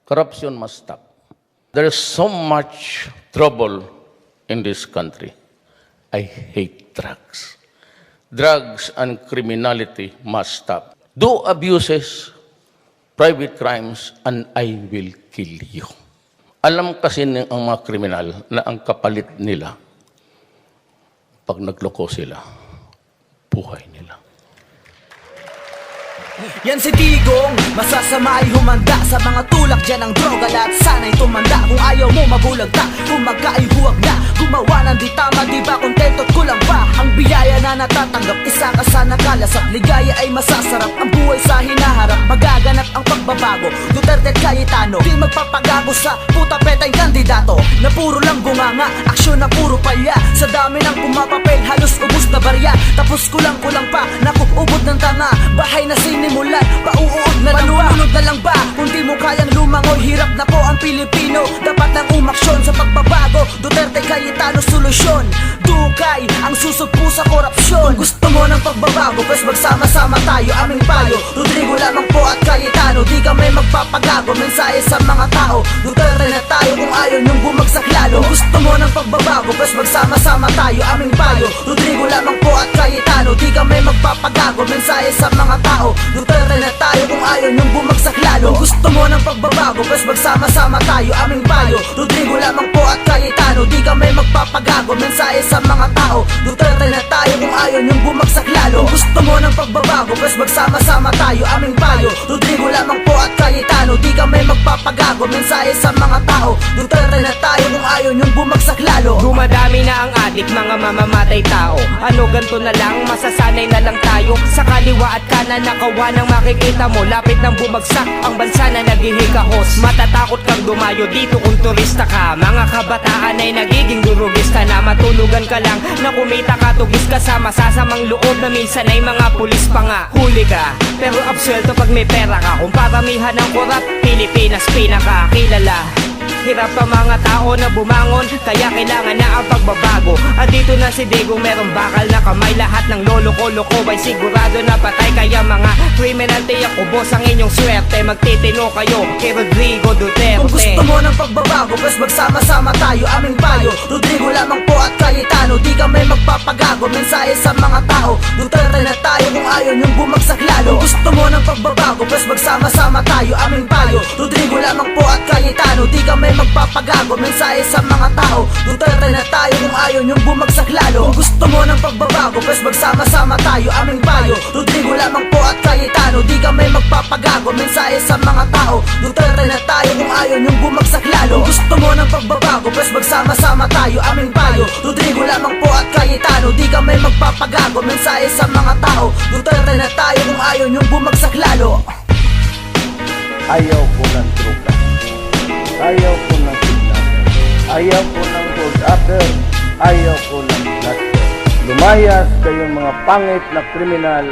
Corruption must stop. There is so much trouble in this country. I hate drugs. Drugs and criminality must stop. Do abuses, private crimes, and I will kill you. Alam kasi ng mga kriminal na ang kapalit nila, pag nagloko sila, buhay nila. Yan si Digong, masasama ay humanda sa mga tulak dyan ng droga. Lahat sana'y tumanda, kung ayaw mo mabulagta, kung magka ay huwag na gumawa ng di tama, di ba kontento't kulang pa ang biyaya na natatanggap, isa ka sa nakalasap. Ligaya ay masasarap, ang buhay sa hinaharap, magaganap ang pagbabago. Duterte at Cayetano, di magpapagago sa puta petay kandidato na puro lang bunganga, aksyon na puro palya. Sa dami ng pumapapel, halos ubus na barya. Tapos kulang pa, naku ubod ng tanga, bahay na sinimulan, pauuod na lang ba? Panunod na lang ba? Kung di mo kayang lumangoy, hirap na po ang Pilipino. Dapat nang umaksyon sa pagbabago, Duterte, Cayetano, solusyon. Dukay ang susugpo sa korupsyon. Kung gusto mo ng pagbabago, pues magsama-sama tayo, aming payo. Rodrigo lamang po at Cayetano, di kami magpapagago. Mensahe sa mga tao, Duterte na tayo kung ayaw niyong bumagsak lalo. Kung gusto mo ng pagbabago, pues magsama-sama tayo, aming payo. Rodrigo lamang po at Cayetano, di kami magpapagago. Mensahe sa mga tao, Duterte na tayo kung ayaw niyong bumagsak lalo. Kung gusto mo ng pagbabago, pues magsama-sama tayo, aming payo. Rodrigo lamang po at Cayetano, di kami magpapagago. Mensahe sa mga tao, Duterte na tayo kung ayaw niyong bumagsak lalo. Kung gusto mo ng pagbabago, pues magsama-sama tayo, aming payo. Rodrigo lamang po at Cayetano, di kami magpapagago. Mensahe sa mga tao, Duterte na tayo kung ayaw niyong bumagsak lalo. Dumadami na ang adik, mga mamamatay tao. Ano ganto na lang, masasanay na lang tayo. Sa kaliwa at kanan nakawa nang makikita mo, lapit ng bumagsak ang bansa na naghihikahos. Matatakot kang dumayo dito kung turista ka. Mga kabataan ay nagiging durugista na, matulugan ka lang na kumita ka, tugis ka sa masasamang loob na minsan ay mga pulis pa nga. Huli ka, pero absuelto pag may pera ka. Kung paramihan ng korap, Pilipinas pinakakilala. Hirap pa mga tao na bumangon, kaya kailangan na ang pagbabago. At dito na si Digong, merong bakal na kamay. Lahat ng lolo-ko-loko ay sigurado na patay. Kaya mga criminal, tiyak ubos ang inyong swerte. Magtitino kayo kay Rodrigo Duterte. Kung gusto mo ng pagbabago, pues magsama-sama tayo, aming payo. Rodrigo lamang po at Cayetano, di kami magpapagago. Mensahe sa mga tao, Duterte na tayo kung ayaw niyong bumagsak lalo. Kung gusto mo ng pagbabago, pues magsama-sama tayo, aming payo. Rodrigo lamang po at Cayetano, di kami magpapagago. Mensahe sa mga tao, Duterte na tayo kung ayaw niyong bumagsak lalo. Kung gusto mo ng pagbabago, pues magsama-sama tayo, aming payo. Rodrigo lamang po at Cayetano, di kami magpapagago. Mensahe sa mga tao, Duterte na tayo kung ayaw niyong bumagsak lalo. Kung gusto mo ng pagbabago, pues magsama-sama tayo, aming payo. Rodrigo lamang po at Cayetano, di kami magpapagago. Mensahe sa mga tao, Duterte na tayo kung ayaw niyong bumagsak lalo. Ayaw ko ng droga. Ayaw ko ng kidnapper. Ayaw ko ng gold upper. Ayaw ko ng blaster. Lumayas kayong mga pangit na kriminal.